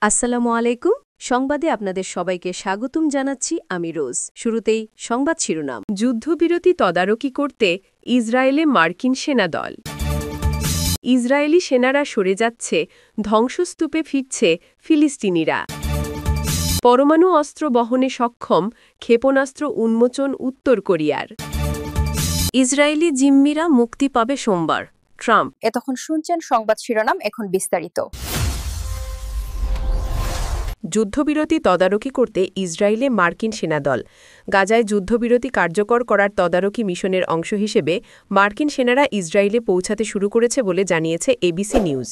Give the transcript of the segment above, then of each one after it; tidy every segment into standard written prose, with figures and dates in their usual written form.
আসসালামু আলাইকুম। সংবাদে আপনাদের সবাইকে স্বাগতম জানাচ্ছি আমি রোজ। শুরুতেই সংবাদ শিরোনাম। যুদ্ধবিরতি তদারকি করতে ইসরায়েলে মার্কিন সেনাদল। ইসরায়েলি সেনারা সরে যাচ্ছে, ধ্বংসস্তূপে ফিরছে ফিলিস্তিনিরা। পরমাণু অস্ত্র বহনে সক্ষম, ক্ষেপণাস্ত্র উন্মোচন উত্তর কোরিয়ার। ইসরায়েলি জিম্মিরা মুক্তি পাবে সোমবার, ট্রাম্প। এতক্ষণ শুনছেন সংবাদ শিরোনাম, এখন বিস্তারিত। যুদ্ধবিরতি তদারকি করতে ইসরায়েলে মার্কিন সেনাদল। গাজায় যুদ্ধবিরতি কার্যকর করার তদারকি মিশনের অংশ হিসেবে মার্কিন সেনারা ইসরায়েলে পৌঁছাতে শুরু করেছে বলে জানিয়েছে এবিসি নিউজ।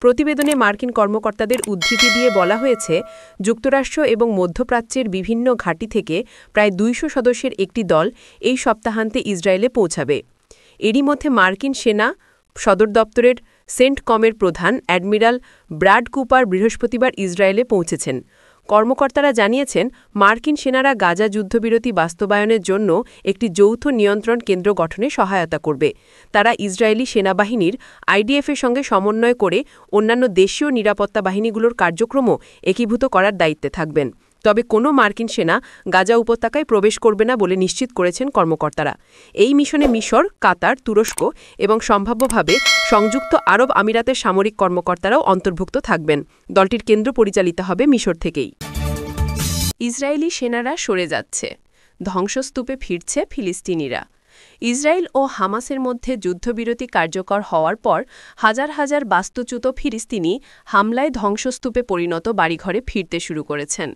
প্রতিবেদনে মার্কিন কর্মকর্তাদের উদ্ধৃতি দিয়ে বলা হয়েছে, যুক্তরাষ্ট্র এবং মধ্যপ্রাচ্যের বিভিন্ন ঘাঁটি থেকে প্রায় ২০০ সদস্যের একটি দল এই সপ্তাহান্তে ইসরায়েলে পৌঁছাবে। এরই মধ্যে মার্কিন সেনা সদর দপ্তরের সেন্টকমের প্রধান অ্যাডমিরাল ব্রাড কুপার বৃহস্পতিবার ইসরায়েলে পৌঁছেছেন। কর্মকর্তারা জানিয়েছেন, মার্কিন সেনারা গাজা যুদ্ধবিরতি বাস্তবায়নের জন্য একটি যৌথ নিয়ন্ত্রণ কেন্দ্র গঠনে সহায়তা করবে। তারা ইসরায়েলি সেনাবাহিনীর আইডিএফের সঙ্গে সমন্বয় করে অন্যান্য দেশীয় নিরাপত্তা বাহিনীগুলোর কার্যক্রমও একীভূত করার দায়িত্বে থাকবেন। তবে কোনো মার্কিন সেনা গাজা উপত্যকায় প্রবেশ করবে না বলে নিশ্চিত করেছেন কর্মকর্তারা। এই মিশনে মিশর, কাতার, তুরস্ক এবং সম্ভাব্যভাবে সংযুক্ত আরব আমিরাতের সামরিক কর্মকর্তারাও অন্তর্ভুক্ত থাকবেন। দলটির কেন্দ্র পরিচালিত হবে মিশর থেকেই। ইসরায়েলি সেনারা সরে যাচ্ছে, ধ্বংসস্তূপে ফিরছে ফিলিস্তিনিরা। ইসরায়েল ও হামাসের মধ্যে যুদ্ধবিরতি কার্যকর হওয়ার পর হাজার হাজার বাস্তুচ্যুত ফিলিস্তিনি হামলায় ধ্বংসস্তূপে পরিণত বাড়িঘরে ফিরতে শুরু করেছেন।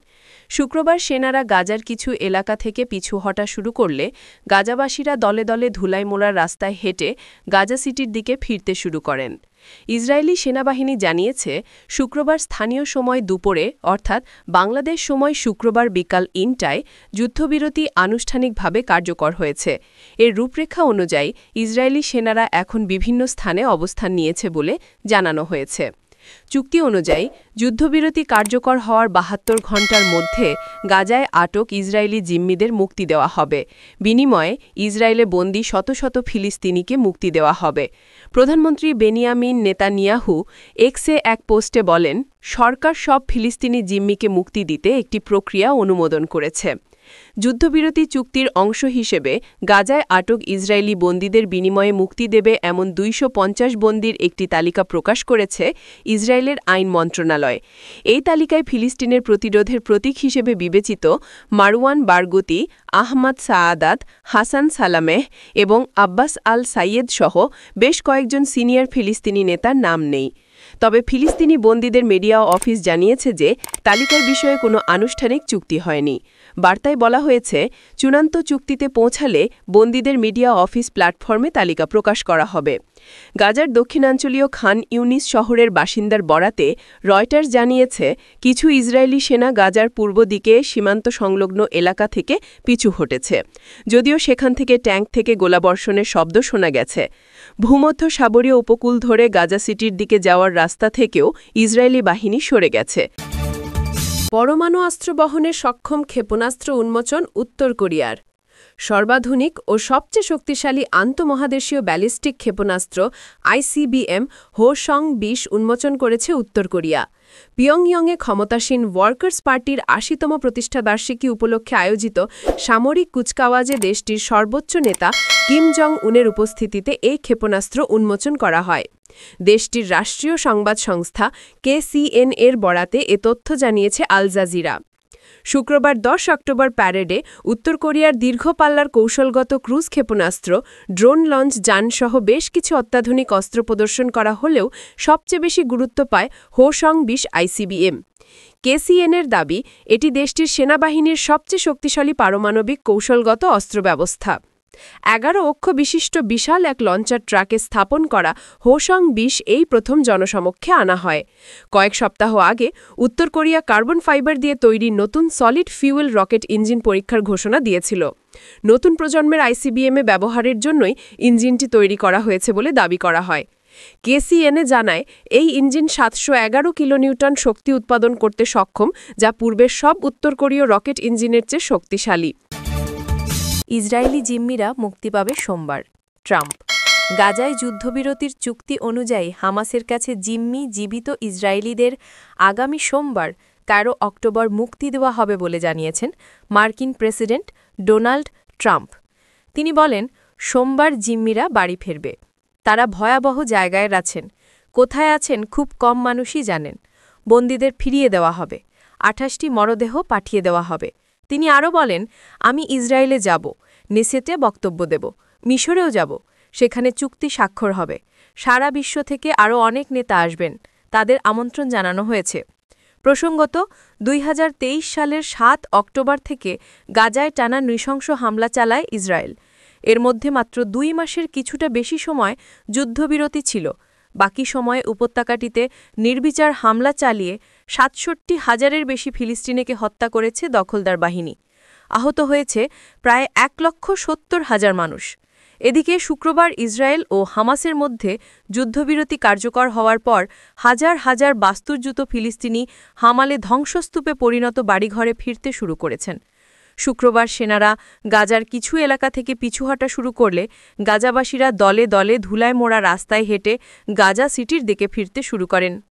শুক্রবার সেনারা গাজার কিছু এলাকা থেকে পিছু হটা শুরু করলে গাজাবাসীরা দলে দলে ধুলায় মোড়া রাস্তায় হেঁটে গাজা সিটির দিকে ফিরতে শুরু করেন। ইসরায়েলি সেনাবাহিনী জানিয়েছে, শুক্রবার স্থানীয় সময় দুপুরে অর্থাৎ বাংলাদেশ সময় শুক্রবার বিকাল ৩টায় যুদ্ধবিরতি আনুষ্ঠানিকভাবে কার্যকর হয়েছে। এর রূপরেখা অনুযায়ী ইসরায়েলি সেনারা এখন বিভিন্ন স্থানে অবস্থান নিয়েছে বলে জানানো হয়েছে। চুক্তি অনুযায়ী যুদ্ধবিরতি কার্যকর হওয়ার ৭২ ঘণ্টার মধ্যে গাজায় আটক ইসরায়েলি জিম্মিদের মুক্তি দেওয়া হবে। বিনিময়ে ইসরায়েলে বন্দী শত শত ফিলিস্তিনিকে মুক্তি দেওয়া হবে। প্রধানমন্ত্রী বেনিয়ামিন নেতানিয়াহু এক্সে এক পোস্টে বলেন, সরকার সব ফিলিস্তিনি জিম্মিকে মুক্তি দিতে একটি প্রক্রিয়া অনুমোদন করেছে। যুদ্ধবিরতি চুক্তির অংশ হিসেবে গাজায় আটক ইসরায়েলি বন্দীদের বিনিময়ে মুক্তি দেবে এমন ২৫০ বন্দীর একটি তালিকা প্রকাশ করেছে ইসরায়েলের আইন মন্ত্রণালয়। এই তালিকায় ফিলিস্তিনের প্রতিরোধের প্রতীক হিসেবে বিবেচিত মারওয়ান বারগুতি, আহমাদ সাআদাত, হাসান সালামেহ এবং আব্বাস আল সাইয়েদ সহ বেশ কয়েকজন সিনিয়র ফিলিস্তিনি নেতার নাম নেই। তবে ফিলিস্তিনি বন্দীদের মিডিয়া অফিস জানিয়েছে যে তালিকার বিষয়ে কোনো আনুষ্ঠানিক চুক্তি হয়নি। বার্তায় বলা হয়েছে, চূড়ান্ত চুক্তিতে পৌঁছালে বন্দীদের মিডিয়া অফিস প্ল্যাটফর্মে তালিকা প্রকাশ করা হবে। গাজার দক্ষিণাঞ্চলীয় খান ইউনিস শহরের বাসিন্দার বরাতে রয়টার্স জানিয়েছে, কিছু ইসরায়েলি সেনা গাজার পূর্ব দিকে সীমান্ত সংলগ্ন এলাকা থেকে পিছু হটেছে, যদিও সেখান থেকে ট্যাঙ্ক থেকে গোলাবর্ষণের শব্দ শোনা গেছে। ভূমধ্য সাগরীয় উপকূল ধরে গাজা সিটির দিকে যাওয়ার রাস্তা থেকেও ইসরায়েলি বাহিনী সরে গেছে। পরমাণু অস্ত্র বহনে সক্ষম ক্ষেপণাস্ত্র উন্মোচন উত্তর কোরিয়ার। সর্বাধুনিক ও সবচেয়ে শক্তিশালী আন্তঃমহাদেশীয় ব্যালিস্টিক ক্ষেপণাস্ত্র আইসিবিএম হোসং-২০ উন্মোচন করেছে উত্তর কোরিয়া। পিয়ংইয়ংয়ে ক্ষমতাসীন ওয়ার্কার্স পার্টির ৮০তম প্রতিষ্ঠাবার্ষিকী উপলক্ষে আয়োজিত সামরিক কুচকাওয়াজে দেশটির সর্বোচ্চ নেতা কিম জং উনের উপস্থিতিতে এই ক্ষেপণাস্ত্র উন্মোচন করা হয়। দেশটির রাষ্ট্রীয় সংবাদ সংস্থা KCNA-এর বরাতে এ তথ্য জানিয়েছে আল জাজিরা। শুক্রবার ১০ অক্টোবর প্যারেডে উত্তর কোরিয়ার দীর্ঘপাল্লার কৌশলগত ক্রুজ ক্ষেপণাস্ত্র, ড্রোন লঞ্চ যানসহ বেশ কিছু অত্যাধুনিক অস্ত্র প্রদর্শন করা হলেও সবচেয়ে বেশি গুরুত্ব পায় হোসং-২০ আইসিবিএম। KCNA-এর দাবি, এটি দেশটির সেনাবাহিনীর সবচেয়ে শক্তিশালী পারমাণবিক কৌশলগত অস্ত্র ব্যবস্থা। ১১ অক্ষ বিশিষ্ট বিশাল এক লঞ্চার ট্রাকে স্থাপন করা হোসং-২০ এই প্রথম জনসমক্ষে আনা হয়। কয়েক সপ্তাহ আগে উত্তর কোরিয়া কার্বন ফাইবার দিয়ে তৈরি নতুন সলিড ফিউয়েল রকেট ইঞ্জিন পরীক্ষার ঘোষণা দিয়েছিল। নতুন প্রজন্মের আইসিবিএমে ব্যবহারের জন্যই ইঞ্জিনটি তৈরি করা হয়েছে বলে দাবি করা হয়। KCNA জানায়, এই ইঞ্জিন ৭১১ কিলোনিউটন শক্তি উৎপাদন করতে সক্ষম, যা পূর্বের সব উত্তর কোরীয় রকেট ইঞ্জিনের চেয়ে শক্তিশালী। ইসরায়েলি জিম্মিরা মুক্তি পাবে সোমবার, ট্রাম্প। গাজায় যুদ্ধবিরতির চুক্তি অনুযায়ী হামাসের কাছে জিম্মি জীবিত ইসরায়েলিদের আগামী সোমবার ১৩ অক্টোবর মুক্তি দেওয়া হবে বলে জানিয়েছেন মার্কিন প্রেসিডেন্ট ডোনাল্ড ট্রাম্প। তিনি বলেন, সোমবার জিম্মিরা বাড়ি ফিরবে। তারা ভয়াবহ জায়গায় আছেন। কোথায় আছেন খুব কম মানুষই জানেন। বন্দীদের ফিরিয়ে দেওয়া হবে। ২৮টি মরদেহ পাঠিয়ে দেওয়া হবে। তিনি আরও বলেন, আমি ইসরায়েলে যাব, নেসেটে বক্তব্য দেব, মিশরেও যাব। সেখানে চুক্তি স্বাক্ষর হবে। সারা বিশ্ব থেকে আরও অনেক নেতা আসবেন। তাদের আমন্ত্রণ জানানো হয়েছে। প্রসঙ্গত, ২০২৩ সালের ৭ অক্টোবর থেকে গাজায় টানা নৃশংস হামলা চালায় ইসরায়েল। এর মধ্যে মাত্র ২ মাসের কিছুটা বেশি সময় যুদ্ধবিরতি ছিল। বাকি সময়ে উপত্যকাটিতে নির্বিচার হামলা চালিয়ে ৬৭,০০০-এর বেশি ফিলিস্তিনিকে হত্যা করেছে দখলদার বাহিনী। আহত হয়েছে প্রায় ১,৭০,০০০ মানুষ। এদিকে শুক্রবার ইসরায়েল ও হামাসের মধ্যে যুদ্ধবিরতি কার্যকর হওয়ার পর হাজার হাজার বাস্তুচ্যুত ফিলিস্তিনি হামালে ধ্বংসস্তূপে পরিণত বাড়িঘরে ফিরতে শুরু করেছেন। শুক্রবার সেনারা গাজার কিছু এলাকা থেকে পিছু হটা শুরু করলে গাজাবাসীরা দলে দলে ধুলায় মোড়া রাস্তায় হেঁটে গাজা সিটির দিকে ফিরতে শুরু করেন।